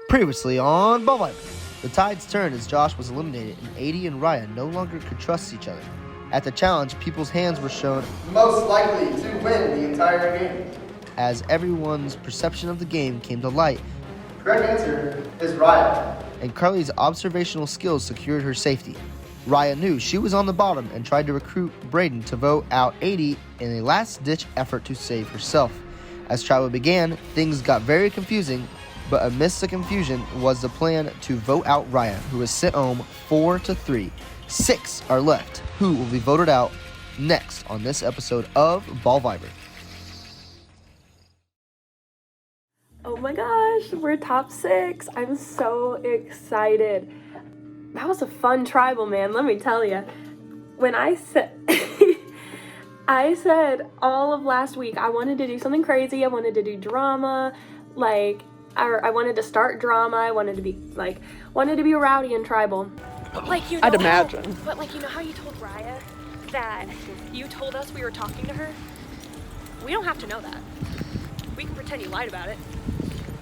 Previously on Ballvivor, the tides turned as Josh was eliminated and Adi and Raya no longer could trust each other. At the challenge, people's hands were shown most likely to win the entire game. as everyone's perception of the game came to light, Correct answer is Raya. and Carly's observational skills secured her safety. Raya knew she was on the bottom and tried to recruit Braden to vote out Adi in a last-ditch effort to save herself. As trial began, things got very confusing, but amidst the confusion was the plan to vote out Raya, who was sent home 4-3. 6 are left. Who will be voted out next on this episode of Ballvivor? Oh my gosh, we're top 6. I'm so excited. That was a fun tribal, man, let me tell you. When I said I said all of last week I wanted to do something crazy, I wanted to do drama, I wanted to start drama, I wanted to be rowdy and tribal. But you know I'd imagine. You know how you told Raya that you told us we were talking to her? We don't have to know that. We can pretend you lied about it.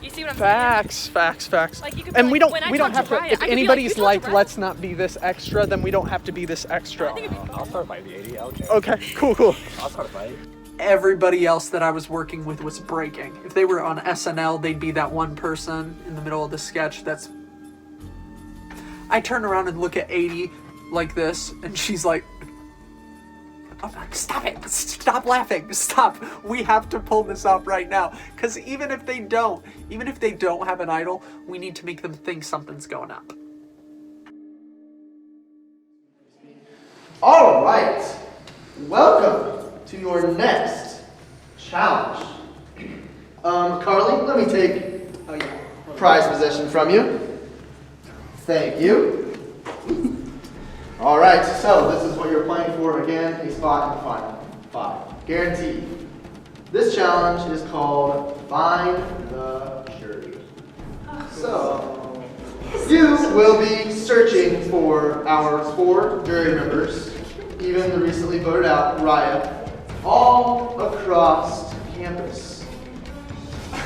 You see what I'm saying? Facts. Like, you could be And like, we don't when I have talked to. Raya, I If could be anybody's like, you talked to Raya. let's not be this extra, then we don't have to be this extra. I think it'd be fun. I'll start by the 80. Okay, cool. I'll start a fight. Everybody else that I was working with was breaking. If they were on SNL, they'd be that one person in the middle of the sketch that's... I turn around and look at 80 like this, and she's like, stop it, stop laughing, stop. We have to pull this off right now. Because even if they don't have an idol, we need to make them think something's going up. All right, welcome to your next challenge. Carly, let me take prize possession from you. Thank you. All right, so this is what you're playing for. Again, a spot in the final 5. Guaranteed. This challenge is called Find the Jury. So, you will be searching for our 4 jury members, even the recently voted out Raya, all across campus.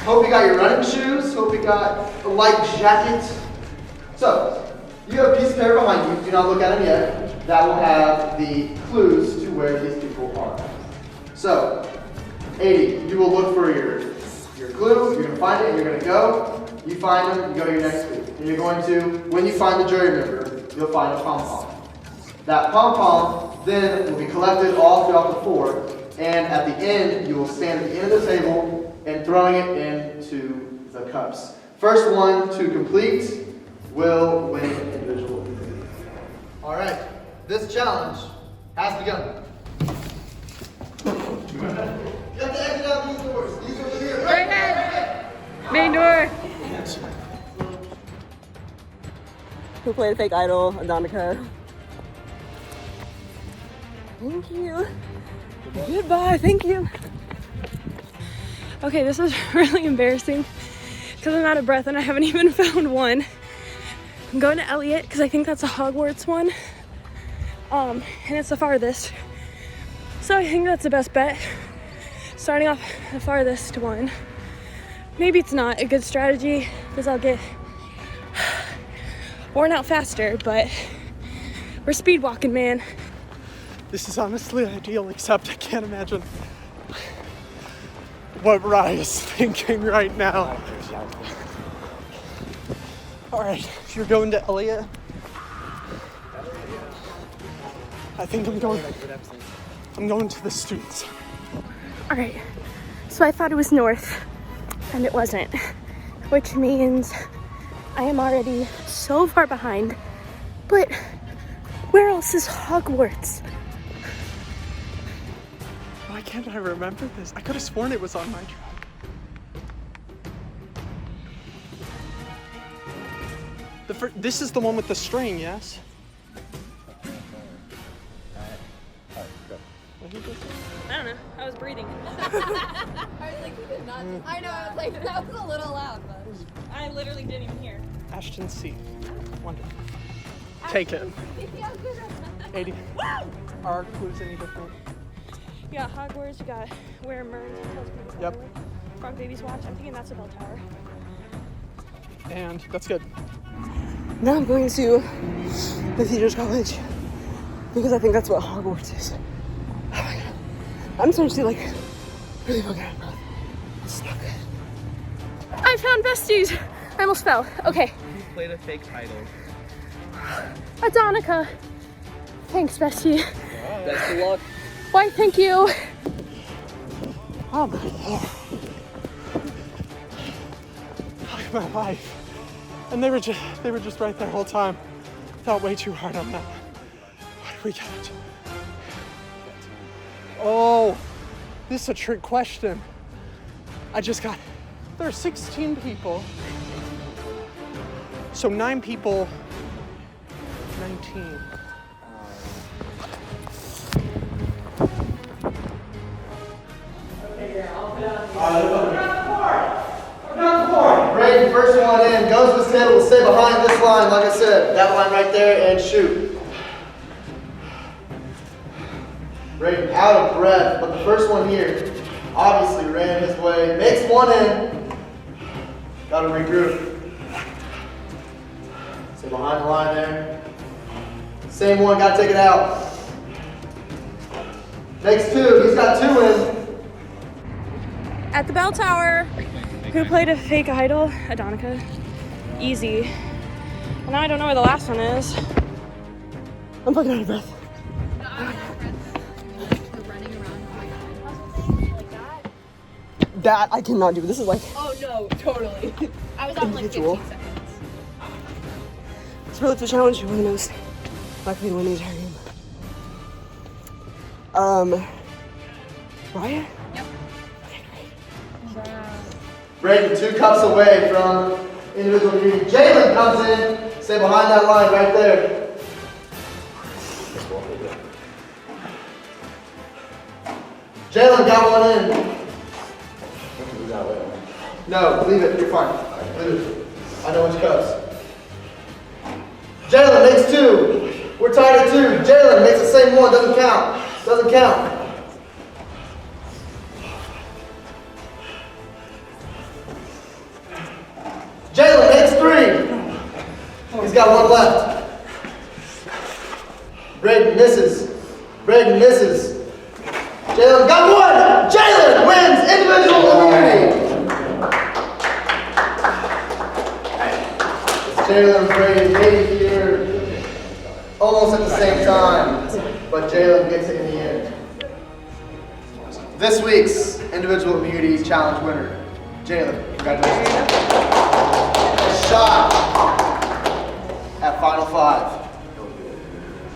Hope you got your running shoes. Hope you got a light jacket. So, you have a piece of paper behind you. Do not look at it yet. That will have the clues to where these people are. So, 80, you will look for your clue. You're going to find it and you're going to go. You find them, you go to your next clue. And you're going to, when you find the jury member, you'll find a pom-pom. That pom-pom then will be collected all throughout the 4. And at the end, you will stand at the end of the table and throwing it into the cups. First one to complete will win individual. All right, this challenge has begun. You have to exit out these doors. These are over here. Right ahead. Main door. Who played Fake Idol? Adonica. Thank you. Goodbye, thank you. Okay, this is really embarrassing because I'm out of breath and I haven't even found one. I'm going to Elliot because I think that's a Hogwarts one. And it's the farthest. So I think that's the best bet. Starting off the farthest one. Maybe it's not a good strategy because I'll get worn out faster, but we're speed walking, man. This is honestly ideal, except I can't imagine what Raya's thinking right now. Alright, you're going to Elliot. I think I'm going to the students. Alright, so I thought it was north, and it wasn't, which means I am already so far behind, but where else is Hogwarts? Why can't I remember this? I could have sworn it was on my track. This is the one with the string, yes? I don't know, I was breathing. I was like, you did not. I know, I was like, that was a little loud, but I literally didn't even hear. Ashton C. Wonderful. Take it. 80. Are our clues any different? You got Hogwarts, you got where Merlin tells people to Yep. Frog Babies Watch. I'm thinking that's a bell tower. and that's good. Now I'm going to the Theaters College because I think that's what Hogwarts is. Oh my god. I'm starting to see, like, really fucking out of breath. It's not good. I found besties. I almost fell. Okay. Who played a fake idol? Adonica. Thanks, bestie. Best of luck. Why, thank you. Oh my lord. Look at my life. And they were just right there the whole time. Thought way too hard on that. What did we get? Oh, this is a trick question. There are 16 people. So 9 people, 19. Braden, first one in. Goes to the table, will stay behind this line, like I said. That line right there, and shoot. Braden out of breath, but the first one here obviously ran his way. Makes one in. Got to regroup. Stay behind the line there. Same one, got to take it out. Makes 2. He's got 2 in. At the bell tower. Who played a fake idol? Adonica. Easy. And now I don't know where the last one is. I'm fucking out of breath. That I cannot do. This is like Oh no, totally. I was on like 15 individual. seconds. It's really the challenge. One of the most likely to win the entire game. Raya? Yep. Okay, great. Braden 2 cups away from individual immunity. Jalen comes in. Stay behind that line right there. Jalen got one in. No, leave it. You're fine. Leave it. I know which cups. Jalen makes 2. We're tied at 2. Jalen makes the same one. Doesn't count. Doesn't count. Jalen makes 3. He's got one left. Braden misses. Braden misses. Jalen got one. Jalen wins individual immunity. Jalen and Braden made it here almost at the same time, but Jalen gets it in the end. This week's individual immunity challenge winner, Jalen. Congratulations. A shot at Final 5.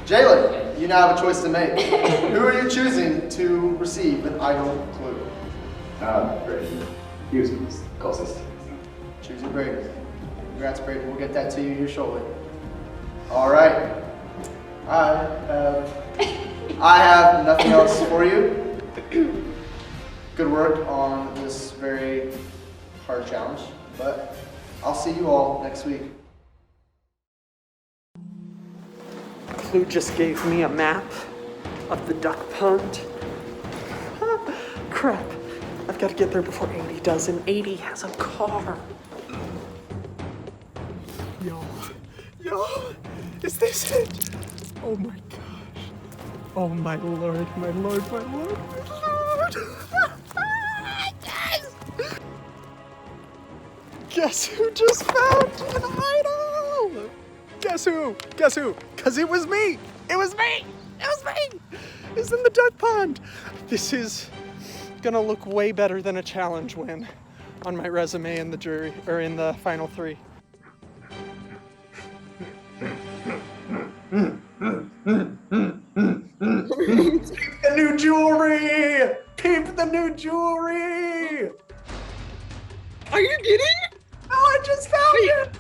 Jalen, you now have a choice to make. Who are you choosing to receive an idol clue? Braden. He was closest. Choosing Braden. Congrats, Braden. We'll get that to you here shortly. All right. I have nothing else for you. Good work on this very hard challenge, but I'll see you all next week. Clue just gave me a map of the duck pond. Crap. I've got to get there before 80 does, and 80 has a car. Yo, is this it? Oh my gosh. Oh my lord, my lord, my lord, my lord. Yes! Guess who just found an idol? Guess who? Guess who? Because it was me. It was me. It was me. It's in the duck pond. This is gonna look way better than a challenge win on my resume in the jury, or in the final 3. Peep the new jewelry! Peep the new jewelry! Are you kidding? No, I just found it!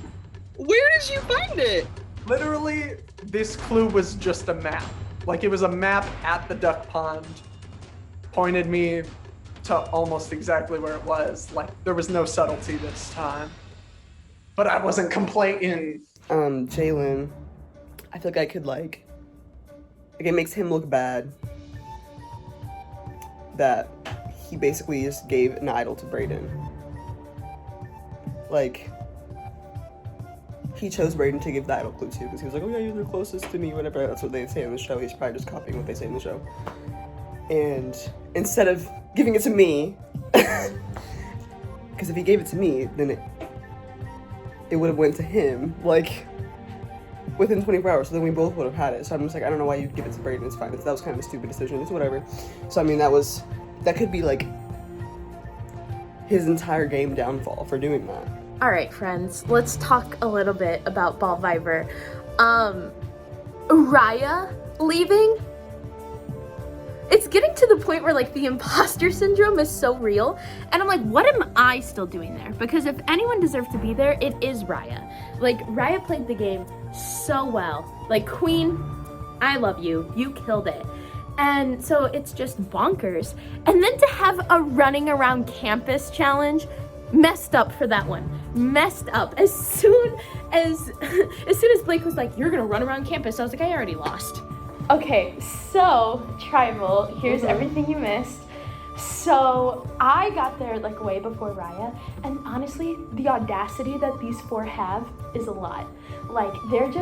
Where did you find it? Literally, this clue was just a map. Like, it was a map at the duck pond. Pointed me to almost exactly where it was. Like, there was no subtlety this time. But I wasn't complaining. Jalen, I feel like I could like it makes him look bad that he basically just gave an idol to Braden. Like, he chose Brayden to give the idol clue to because he was like, oh yeah, you're the closest to me, whatever. That's what they say in the show. He's probably just copying what they say in the show. And instead of giving it to me, because if he gave it to me, then it would have went to him, like, within 24 hours, so then we both would have had it. So I'm just like, I don't know why you'd give it to Brayden, it's fine. That was kind of a stupid decision, it's whatever. So I mean, that could be like his entire game downfall for doing that. All right, friends, let's talk a little bit about Ballvivor. Raya leaving? It's getting to the point where, like, the imposter syndrome is so real, and I'm like, what am I still doing there? Because if anyone deserves to be there, it is Raya. Like, Raya played the game so well. Like, Queen, I love you. You killed it. And so it's just bonkers. And then to have a running around campus challenge, messed up for that one. Messed up. As soon as Blake was like, you're gonna run around campus, I was like, I already lost. Okay, so Tribal, here's everything you missed. So I got there like way before Raya, and honestly, the audacity that these four have is a lot. Like, they're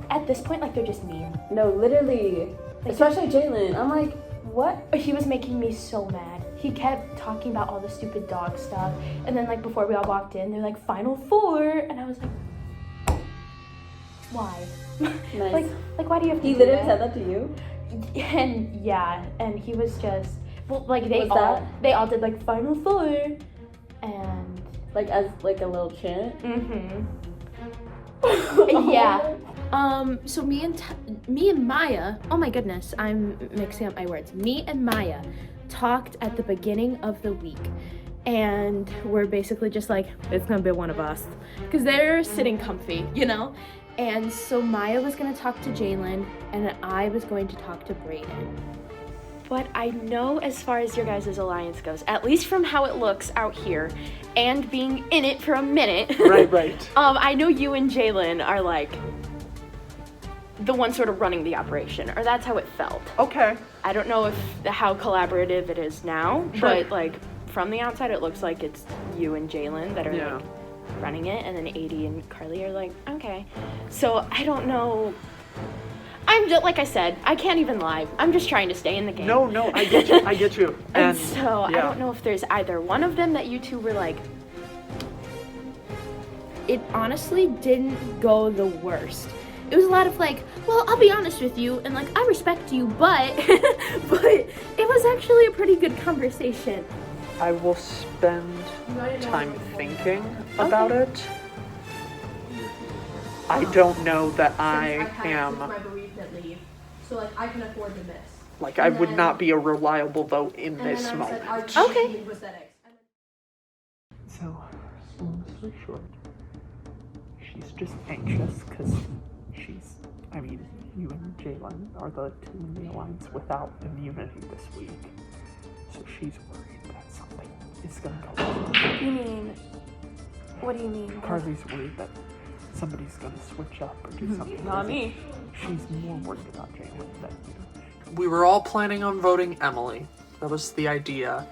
at this point, like, they're just mean. No, literally. Like, especially Jalen. I'm like, what? He was making me so mad. He kept talking about all the stupid dog stuff, and then, like, before we all walked in, they're like, Final Four, and I was like, why? Nice. like why do you have to He do literally that? said that to you? And yeah, and he was just, well, like, they What's all did like Final Four, and like as like a little chant. Yeah. So me and Maya, oh my goodness, I'm mixing up my words. Me and Maya talked at the beginning of the week, and we're basically just like, it's gonna be one of us, because they're sitting comfy, you know. And so Maya was gonna talk to Jalen, and I was going to talk to Brayden. But I know, as far as your guys' alliance goes, at least from how it looks out here, and being in it for a minute. Right. I know you and Jalen are like the one sort of running the operation, or that's how it felt. Okay. I don't know how collaborative it is now, Sure. but like from the outside, it looks like it's you and Jalen that are like running it, and then Adie and Carly are like, okay. So I don't know. I'm just, like I said, I can't even lie. I'm just trying to stay in the game. No, I get you. And so I don't know if there's either one of them that you two were like, it honestly didn't go the worst. It was a lot of like, well, I'll be honest with you, and like, I respect you, but it was actually a pretty good conversation. I will spend time thinking about it. I don't know that I am. My bereavement leave, so like I can afford to miss. Like, I would not be a reliable vote in this moment. Okay. So, long story short, she's just anxious because you and Jalen are the two in the alliance without immunity this week. So she's worried that something is going to go wrong. You mean, what do you mean? Carly's worried that somebody's going to switch up or do something. Not me. She's more worried about Jalen than you. We were all planning on voting Emily. That was the idea.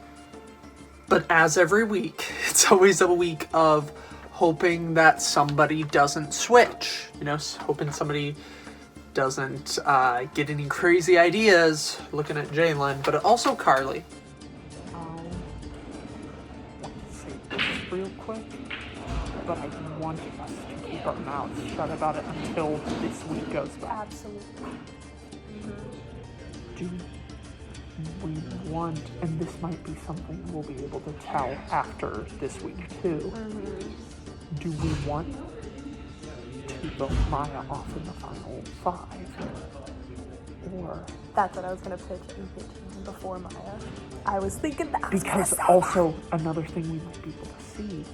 But as every week, it's always a week of hoping that somebody doesn't switch. You know, hoping somebody doesn't get any crazy ideas looking at Jalen, but also Carly. I want to say this real quick, but I want us to keep our mouths shut about it until this week goes by. Absolutely. Do we want, and this might be something we'll be able to tell after this week too, do we want to vote Maya off in the final 5? Or... That's what I was going to pitch before Maya. I was thinking that. Because also, another thing we might be able to see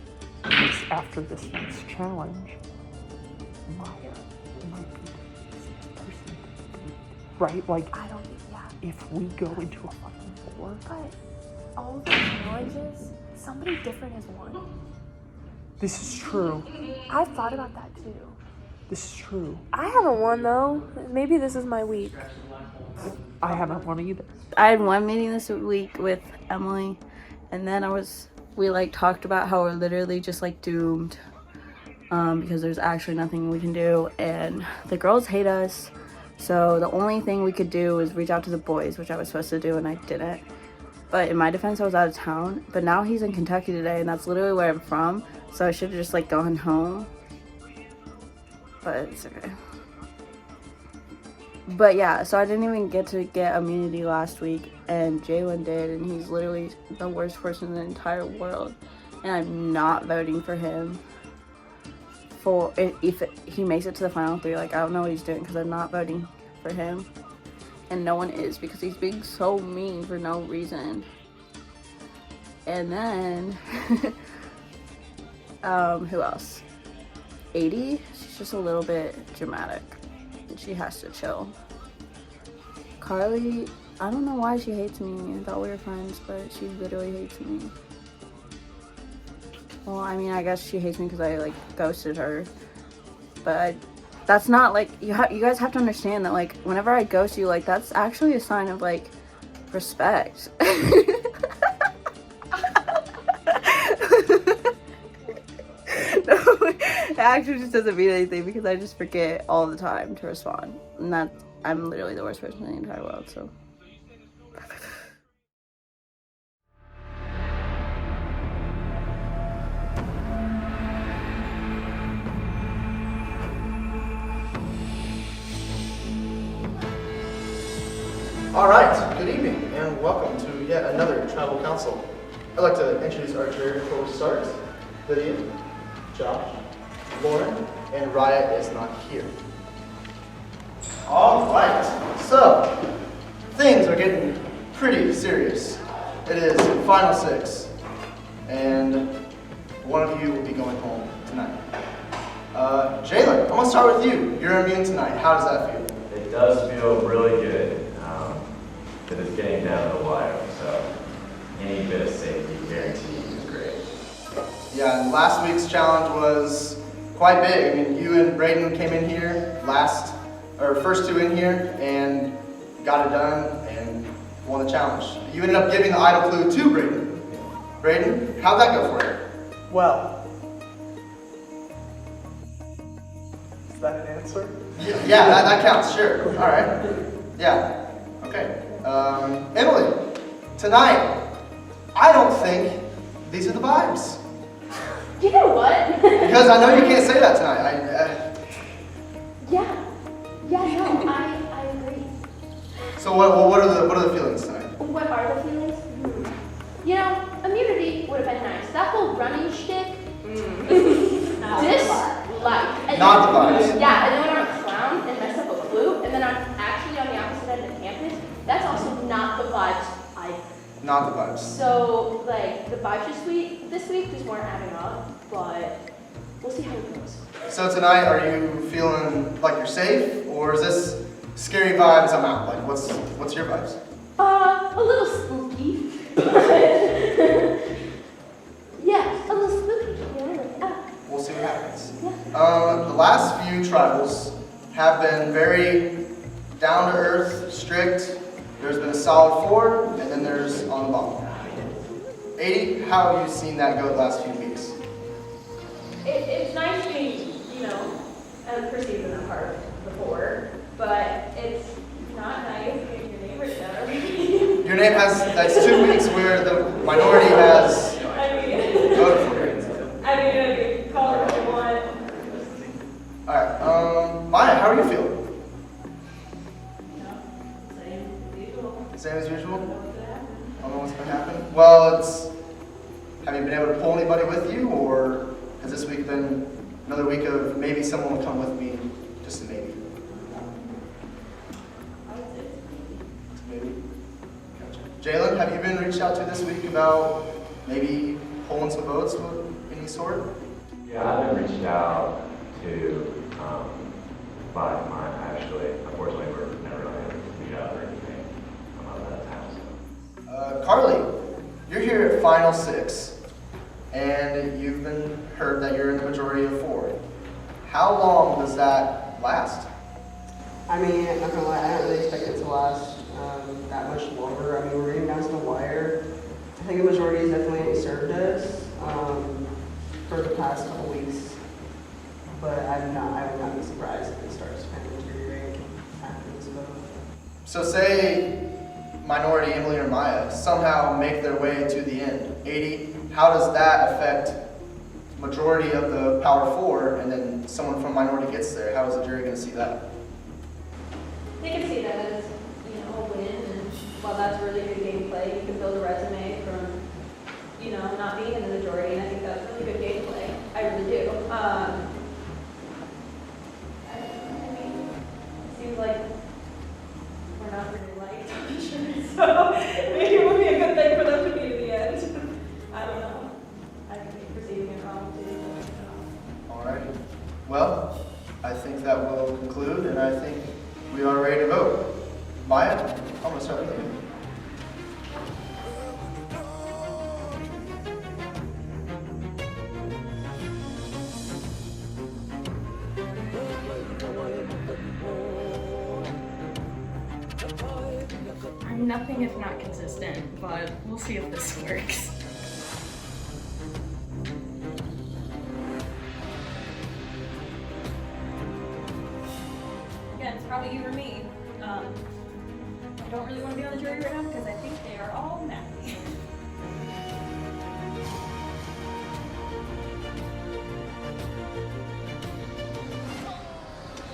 is after this next challenge, Maya might be the easiest person to beat. Right? Like, if we go into a final 4. But all the challenges, somebody different has won. This is true. I've thought about that too. This is true. I haven't won though. Maybe this is my week. I haven't won either. I had one meeting this week with Emily, and then we like talked about how we're literally just like doomed because there's actually nothing we can do, and the girls hate us. So the only thing we could do was reach out to the boys, which I was supposed to do, and I didn't. But in my defense, I was out of town. But now he's in Kentucky today, and that's literally where I'm from. So I should have just like gone home. But it's okay. But yeah, so I didn't even get to get immunity last week, and Jalen did, and he's literally the worst person in the entire world. And I'm not voting for him for if he makes it to the final 3. Like, I don't know what he's doing because I'm not voting for him. And no one is, because he's being so mean for no reason. And then, who else? 80, she's just a little bit dramatic. And she has to chill. Carly, I don't know why she hates me. I thought we were friends, but she literally hates me. Well, I mean, I guess she hates me because I, like, ghosted her. But that's not, like, you guys have to understand that, like, whenever I ghost you, like, that's actually a sign of, like, respect. No, it actually just doesn't mean anything because I just forget all the time to respond. And I'm literally the worst person in the entire world, so. All right, good evening, and welcome to yet another Tribal Council. I'd like to introduce our jury before we start. Lydia, Josh, Lauren, and Raya is not here. All right, so things are getting pretty serious. It is final 6, and one of you will be going home tonight. Jalen, I'm gonna start with you. You're immune tonight. How does that feel? It does feel really good. That it's getting down to the wire, so any bit of safety guarantee is great. Yeah, and last week's challenge was quite big. I mean, you and Braden came in here first 2 in here, and got it done and won the challenge. You ended up giving the idol clue to Braden. Braden, how'd that go for you? Well. Is that an answer? Yeah, that counts, sure. All right. Yeah, okay. Emily, tonight, I don't think these are the vibes. You know what? Because I know you can't say that tonight. Yeah, no, I agree. So what are the feelings tonight? What are the feelings? You know, immunity would have been nice. That whole running shtick, dislike. Not the vibes. Yeah, and then when I'm a clown and mess up a clue, and then I'm actually on the opposite end of the campus, that's also not the vibes either. Not the vibes. So, like, the vibes this week just weren't adding up, but we'll see how it goes. So tonight, are you feeling like you're safe, or is this scary vibes? I'm out. Like, what's your vibes? A little spooky. Yeah, a little spooky. We'll see what happens. Yeah. The last few tribals have been very down to earth, strict. There's been a solid 4, and then there's on the bottom. 80, how have you seen that go the last few weeks? It's nice being, perceived in that part before, but it's not nice getting your name written down. Your name that's 2 weeks where the minority has voted for you. Call it what you want. Alright, Maya, how are you feeling? Same as usual? Don't know what's gonna happen? Well, have you been able to pull anybody with you, or has this week been another week of maybe someone will come with me, just a maybe? Maybe. Gotcha. Jalen, have you been reached out to this week about maybe pulling some votes of any sort? Yeah, I've been reached out to by mine actually. Unfortunately, we're never really able to meet up or anything. I'm out of that town. Carly, you're here at Final 6, and you've been heard that you're in the majority of 4. How long does that last? I mean, I'm not gonna lie, I don't really expect it to last that much longer. I mean, we're getting down to the wire. I think the majority has definitely served us for the past couple weeks. But I would not be surprised if it starts to kind of deteriorate after this vote. So say minority Emily or Maya somehow make their way to the end, 80, how does that affect majority of the power 4 and then someone from minority gets there? How is the jury going to see that? They can see that as, a win, and while that's really good gameplay, you can build a resume from, not being in the majority, and I think that's really good gameplay. I really do. It seems like we're not really liked on the jury, so maybe it would be a good thing for them to be to the end. I don't know. I could be perceiving it wrong too. All right. Well, I think that will conclude, and I think we are ready to vote. Maya, I'm going to start with you. I'm nothing if not consistent, but we'll see if this works. Again, it's probably you or me. I don't really want to be on the jury right now because I think they are all mad at me.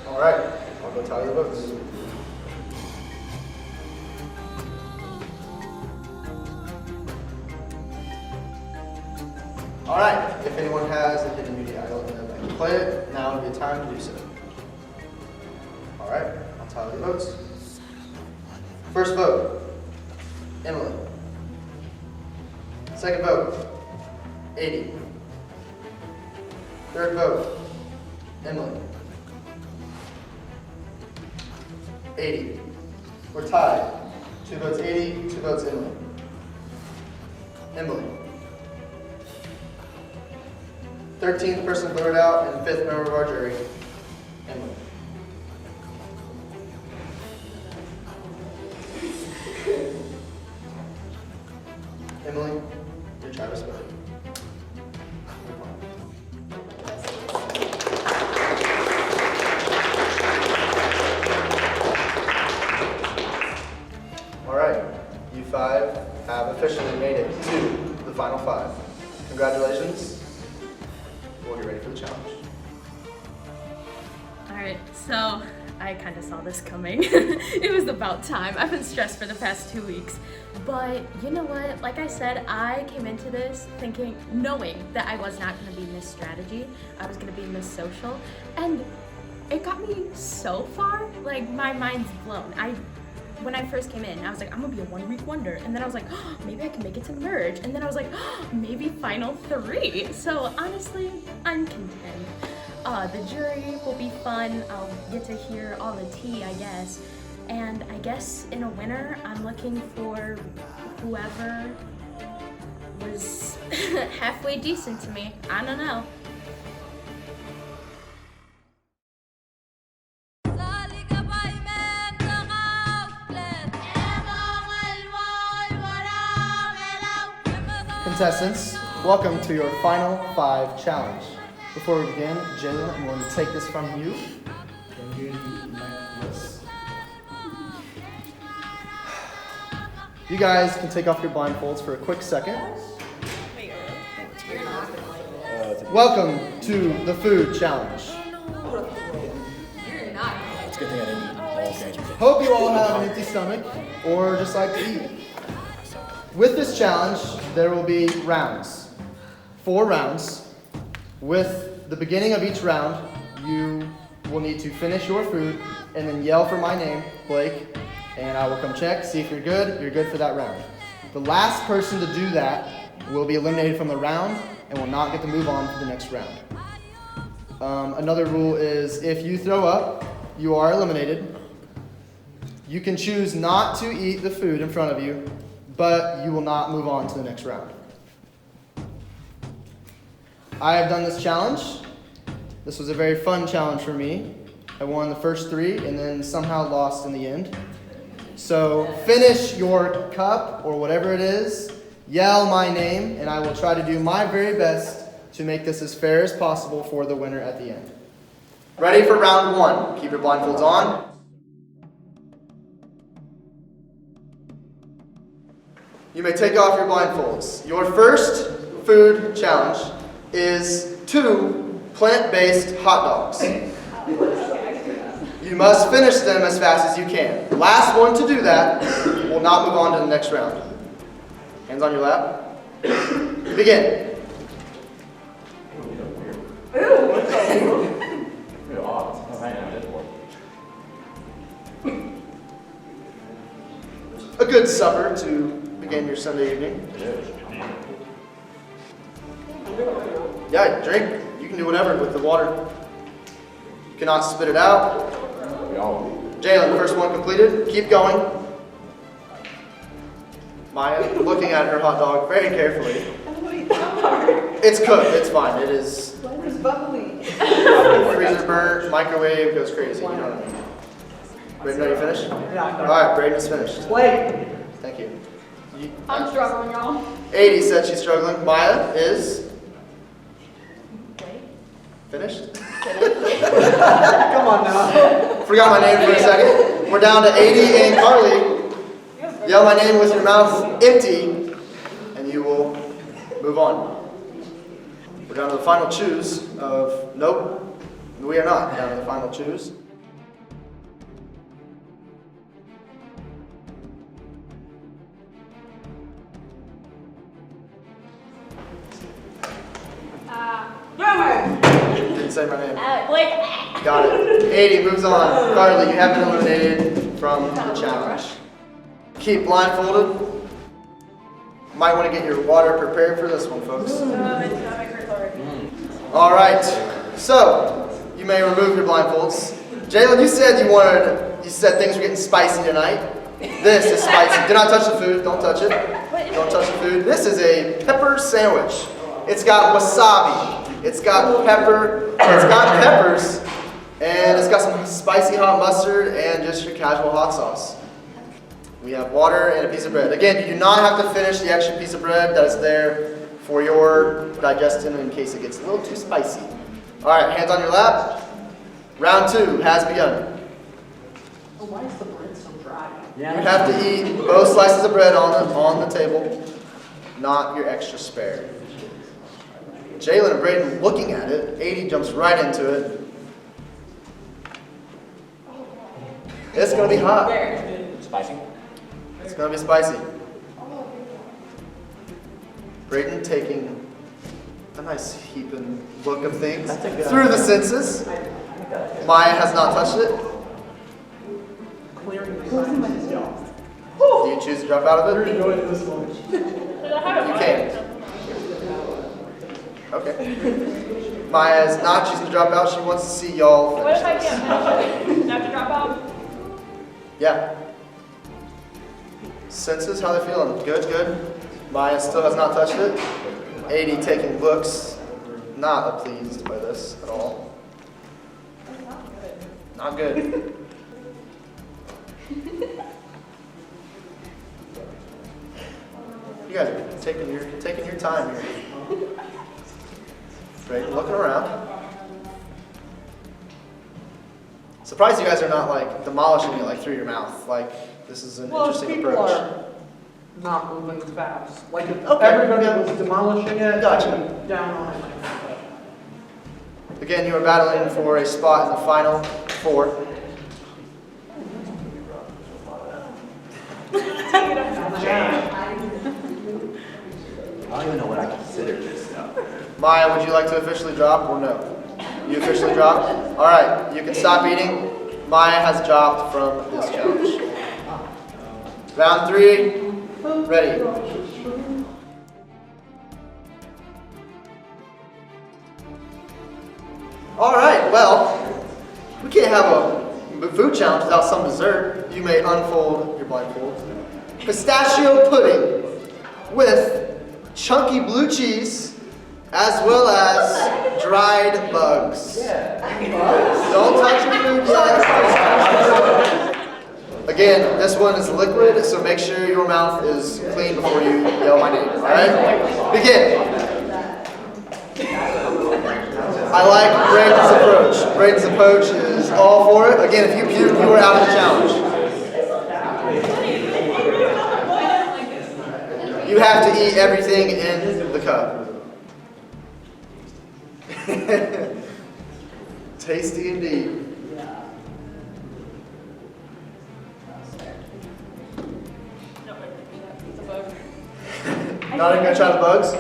All right. I'll go tally the votes. All right. If anyone has a hidden media idol and they'd like to play it, now would be a time to do so. All right. I'll tally the votes. First vote, Emily. Second vote, 80. Third vote, Emily. 80. We're tied. 2 votes 80, 2 votes Emily. Emily. 13th person voted out and 5th member of our jury, Emily. Emily, your tribe is voted. All right, you 5 have officially made it to the final 5. Congratulations. We'll get ready for the challenge. Alright, so I kind of saw this coming. It was about time. I've been stressed for the past 2 weeks. But you know what? Like I said, I came into this knowing that I was not going to be Miss Strategy. I was going to be Miss Social. And it got me so far. Like, my mind's blown. When I first came in, I was like, I'm gonna be a 1 week wonder. And then I was like, oh, maybe I can make it to merge. And then I was like, oh, maybe final 3. So honestly, I'm content. The jury will be fun. I'll get to hear all the tea, I guess. And I guess in a winner, I'm looking for whoever was halfway decent to me. I don't know. Contestants, welcome to your final 5 challenge. Before we begin, Jalen, I'm going to take this from you. And you're going to like this. You guys can take off your blindfolds for a quick second. Welcome to the food challenge. It's a good thing I didn't eat all game. Hope you all have an empty stomach or just like to eat. With this challenge, there will be rounds. 4 rounds. With the beginning of each round, you will need to finish your food and then yell for my name, Blake, and I will come check, see if you're good. You're good for that round. The last person to do that will be eliminated from the round and will not get to move on to the next round. Another rule is if you throw up, you are eliminated. You can choose not to eat the food in front of you, but you will not move on to the next round. I have done this challenge. This was a very fun challenge for me. I won the first 3 and then somehow lost in the end. So finish your cup or whatever it is, yell my name, and I will try to do my very best to make this as fair as possible for the winner at the end. Ready for round one. Keep your blindfolds on. You may take off your blindfolds. Your first food challenge is 2 plant-based hot dogs. You must finish them as fast as you can. The last one to do that will not move on to the next round. Hands on your lap. Begin. A good supper to begin your Sunday evening. Yeah, drink. You can do whatever with the water. You cannot spit it out. Jalen, first one completed. Keep going. Maya, looking at her hot dog very carefully. It's cooked. It's fine. It is. It's bubbly. Freezer burnt, microwave, goes crazy. You know what I mean. Braden, are you finished? Yeah. All right, Braden is finished. Wait. Thank you. I'm struggling, y'all. 80 said she's struggling. Maya is finished. Come on now. Forgot my name for a second. We're down to 80 and Carly. Yell my name with your mouth empty, and you will move on. We're down to the final choose of, nope, we are not down to the final choose. Didn't say my name. Got it. 80 moves on. Carly, you have been eliminated from the challenge. Keep blindfolded. Might want to get your water prepared for this one, folks. All right. So you may remove your blindfolds. Jalen, you said things were getting spicy tonight. This is spicy. Do not touch the food. Don't touch it. Don't touch the food. This is a pepper sandwich. It's got wasabi. It's got pepper. It's got peppers. And it's got some spicy hot mustard and just your casual hot sauce. We have water and a piece of bread. Again, you do not have to finish the extra piece of bread that is there for your digestion in case it gets a little too spicy. All right, hands on your lap. Round 2 has begun. Oh, why is the bread so dry? You have to eat both slices of bread on the table, not your extra spare. Jalen and Braden looking at it. 80 jumps right into it. It's going to be hot. Spicy? It's going to be spicy. Braden taking a nice heaping look of things through the senses. Maya has not touched it. Do you choose to drop out of it? You can't. Okay. Maya is not choosing to drop out. She wants to see y'all finish What if I this. can't finish it? I have to drop out? Yeah. Senses, how they feeling? Good, good. Maya still has not touched it. 80 taking looks. Not pleased by this at all. Not good. You guys are taking your time here. Great, looking around. Surprised you guys are not like demolishing it like through your mouth. Like this is an interesting people approach. are not moving fast. Like if Okay, everybody yeah. was demolishing it, Gotcha. I'd be down on it. Again, you are battling for a spot in the final 4. I don't even know what I consider this stuff. Maya, would you like to officially drop or no? You officially dropped? All right, you can stop eating. Maya has dropped from this challenge. Round 3, ready. All right, well, we can't have a food challenge without some dessert. You may unfold your blindfold. Pistachio pudding with chunky blue cheese as well as dried bugs. Don't touch your food yet. Again, this one is liquid, so make sure your mouth is clean before you yell my name, all right? Begin. I like Braden's approach. Braden's approach is all for it. Again, if you puke, you are out of the challenge. You have to eat everything in the cup. Tasty indeed. Not even gonna try the bugs?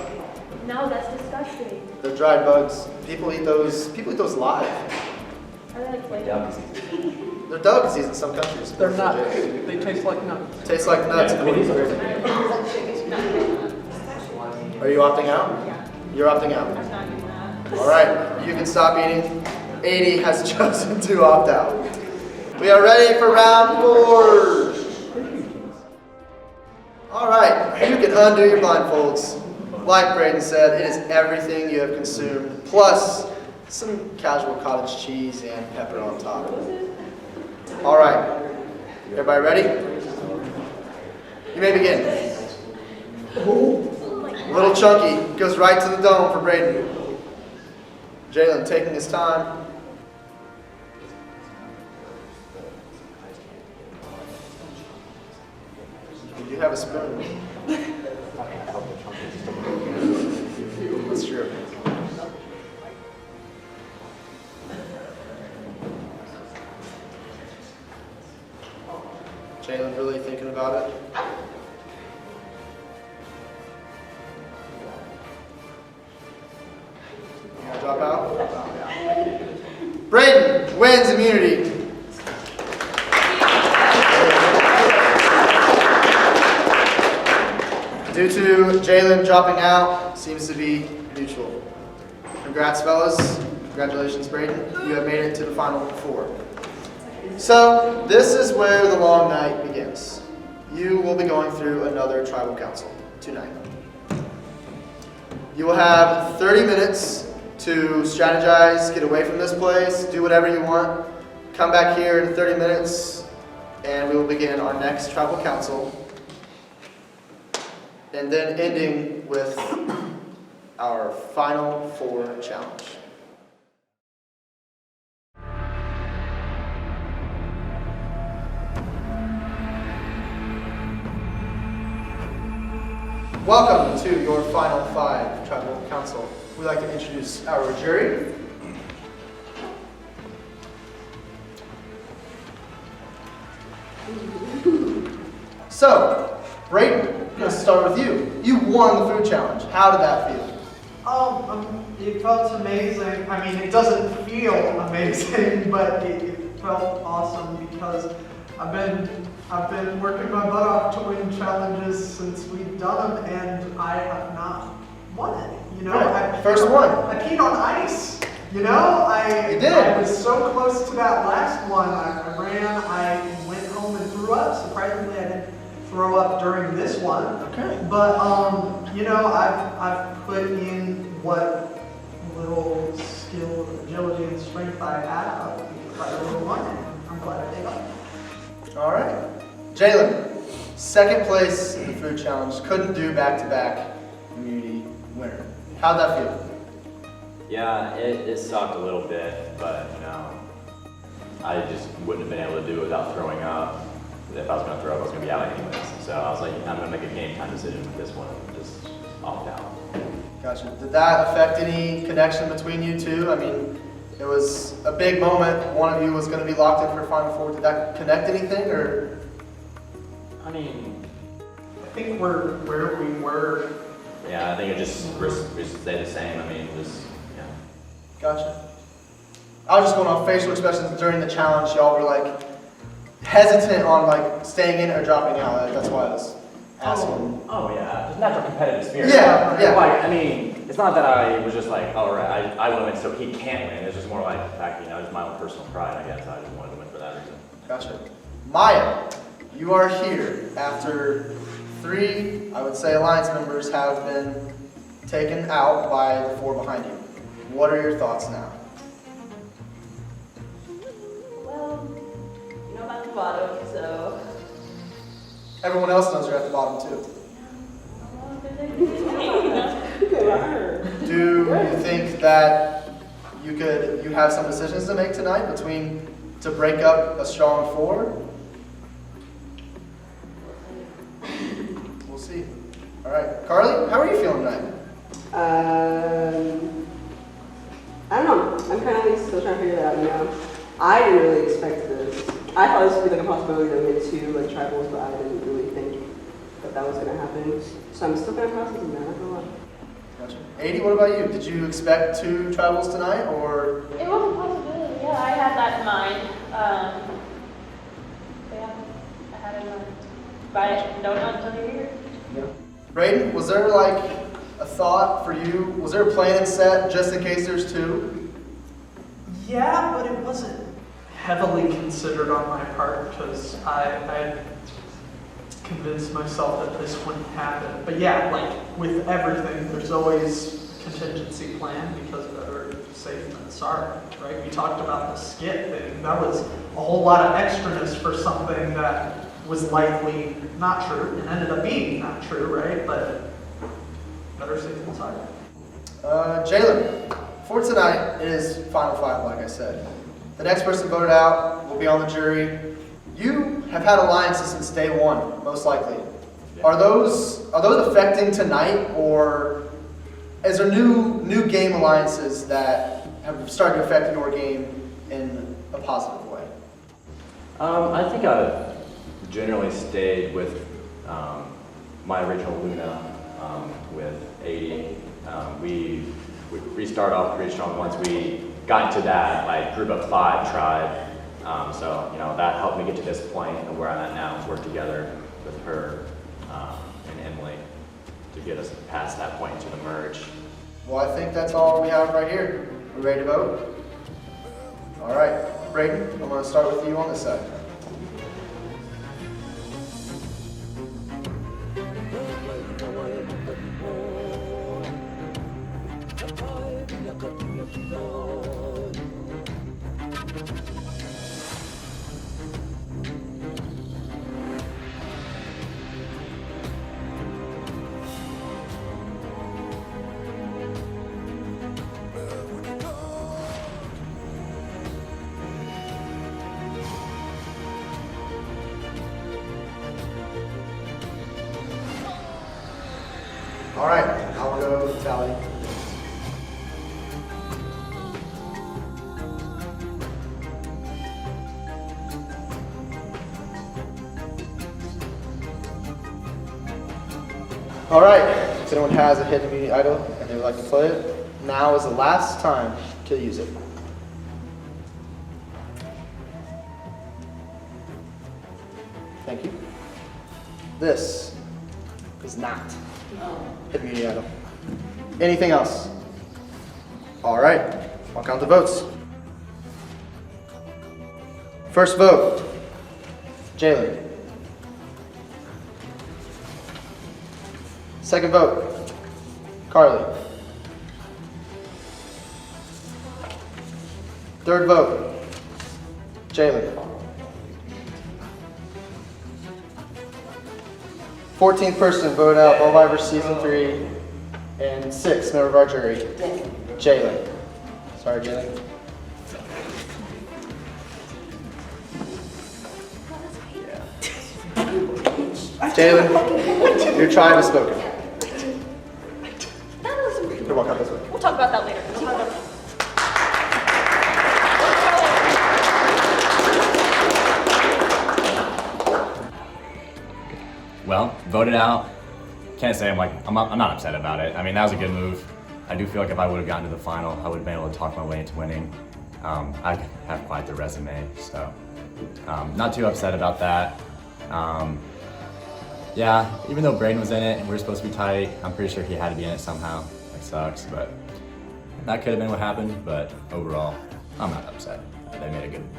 No, that's disgusting. They're dried bugs. People eat those live. Are they like flavors? They're delicacies in some countries. They're nuts. They taste like nuts. Taste like nuts. Yeah, these are- Are you opting out? Yeah. You're opting out. I'm not doing that. All right, you can stop eating. 80 has chosen to opt out. We are ready for round 4. All right, you can undo your blindfolds. Like Braden said, it is everything you have consumed, plus some casual cottage cheese and pepper on top. All right, everybody ready? You may begin. Little chunky, goes right to the dome for Braden. Jalen taking his time. You have a spoon. That's true. Jalen really thinking about it. You gonna drop out? Braden wins immunity. Due to Jalen dropping out, seems to be mutual. Congrats, fellas. Congratulations, Braden. You have made it to the final 4. So, this is where the long night begins. You will be going through another tribal council tonight. You will have 30 minutes to strategize, get away from this place, do whatever you want. Come back here in 30 minutes, and we will begin our next tribal council. And then ending with our final 4 challenge. Welcome to your final 5 tribal council. We'd like to introduce our jury. So, Braden, let's start with you. You won the food challenge. How did that feel? It felt amazing. I mean, it doesn't feel amazing, but it felt awesome because I've been working my butt off to win challenges since we've done them, and I have not won it. You know, Right. First one. I peed on ice. You know, You did. I was so close to that last one. I ran. I went home and threw up. Surprisingly, I didn't throw up during this one. Okay. But you know, I've put in what little skill, agility, and strength I have to fight a little one, and I'm glad I did it. All right. Jalen, second place in the food challenge. Couldn't do back-to-back immunity winner. How'd that feel? Yeah, it sucked a little bit, but you know, I just wouldn't have been able to do it without throwing up. If I was going to throw up, I was going to be out anyways. So I was like, I'm going to make a game time decision with this one, just opt out. Gotcha. Did that affect any connection between you two? I mean, it was a big moment. One of you was going to be locked in for Final 4. Did that connect anything, or? I mean, I think we're where we were. yeah, I think it just stayed the same. I mean, just, yeah. Gotcha. I was just going off facial expressions during the challenge. Y'all were like hesitant on like staying in or dropping out. That's why I was asking. Oh yeah, just natural competitive spirit. Yeah, yeah. Like, I mean, it's not that I was just like, all right, I want to win, so he can't win. It's just more like the fact, you know, just my own personal pride, I guess. I just wanted to win for that reason. Gotcha. Maya, you are here after 3, I would say, Alliance members have been taken out by the 4 behind you. What are your thoughts now? Well, you know about the bottom, so. Everyone else knows you're at the bottom too. Do you think that you have some decisions to make tonight to break up a strong four? We'll see. All right, Carly, how are you feeling tonight? I don't know. I'm kind of like still trying to figure that out, you know. I didn't really expect this. I thought this would be like a possibility that we get 2 like tribals, but I didn't really think that was gonna happen. So I'm still kind of processing that. I don't know. Gotcha. 80, what about you? Did you expect 2 tribals tonight, or? It was a possibility, yeah, I had that in mind. Yeah, I had it in mind. But I don't know until you're here. Yeah. Braden, was there like a thought for you? Was there a plan set just in case there's 2? Yeah, but it wasn't heavily considered on my part because I convinced myself that this wouldn't happen. But yeah, like with everything, there's always a contingency plan because better safe than sorry, right? We talked about the skit thing. That was a whole lot of extraness for something that was likely not true and ended up being not true, right? But better safe than sorry. Jalen, for tonight, it is final 5, like I said. The next person voted out will be on the jury. You have had alliances since day 1, most likely. Yeah. Are those affecting tonight, or is there new game alliances that have started to affect your game in a positive way? I think I've generally stayed with my original Luna with 80. We started off pretty strong once we got into that like group of 5 tribe. So you know that helped me get to this point and where I'm at now to work together with her and Emily to get us past that point to the merge. Well, I think that's all we have right here. We ready to vote? All right, Braden, I'm going to start with you on this side. All right, I'll go tally. All right, if anyone has a hidden immunity idol and they would like to play it, now is the last time to use it. Thank you. This is not hidden immunity idol. Anything else? All right, I'll count the votes. First vote, Jalen. Second vote, Carly. Third vote, Jalen. 14th person voted out, Ballvivor Season 3, and 6th member of our jury, Jalen. Sorry, Jalen. Jalen, your tribe has spoken. You can walk out this way. We'll talk about that later. We'll talk about that. Well, voted out. Can't say I'm not upset about it. I mean, that was a good move. I do feel like if I would have gotten to the final, I would have been able to talk my way into winning. I have quite the resume, so not too upset about that. Yeah, even though Braden was in it and we were supposed to be tight, I'm pretty sure he had to be in it somehow. It sucks, but that could have been what happened. But overall, I'm not upset. They made a good move.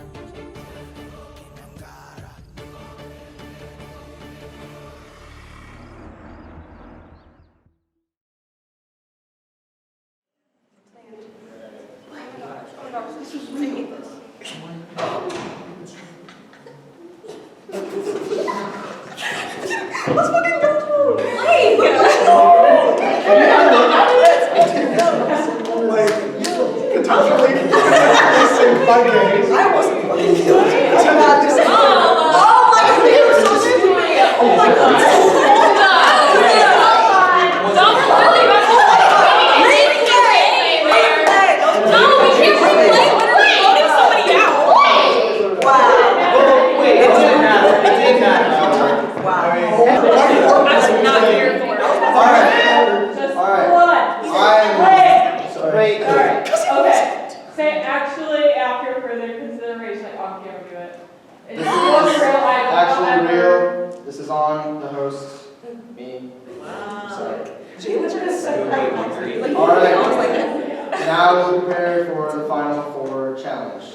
Let's fucking go! Like, Like, my gaze. I wasn't fucking feeling it. I'm not just. Oh my god, you were so stupid. Oh my god. Okay. Say actually after further consideration, like on camera do it. It's Actually real. This is on the host. Me. Wow. Alright. Now we'll prepare for the final four challenge.